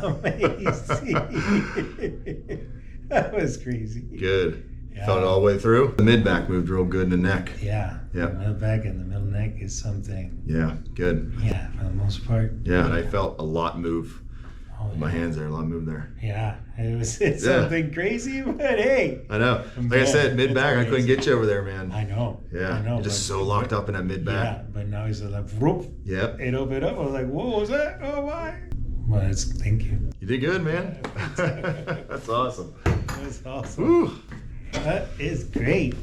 Amazing. That was crazy. Good. Yeah. Felt it all the way through? The mid-back moved real good in the neck. Yeah. Yeah. The middle back and the middle neck is something. Yeah, good. Yeah, for the most part. Yeah, and I felt a lot move. Oh, My hands there, a lot of move there. Yeah, it's something crazy, but hey. I know. Like Man, I said, mid-back, I couldn't get you over there, man. I know. Yeah, I know. you're just so locked up in that mid-back. Yeah, but now he's like, whoop. Yep. It opened up. I was like, what was that? Oh, my. Well, thank you. You did good, man. That's awesome. That's awesome. Woo. That is great.